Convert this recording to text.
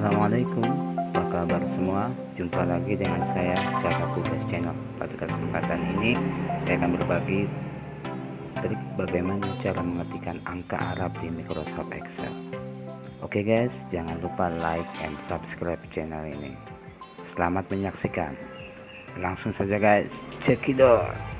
Assalamualaikum, apa kabar semua? Jumpa lagi dengan saya, Cara Mudah Channel. Pada kesempatan ini saya akan berbagi trik bagaimana cara mengetikan angka Arab di Microsoft Excel. Oke guys, jangan lupa like and subscribe channel ini. Selamat menyaksikan. Langsung saja guys, cekidot.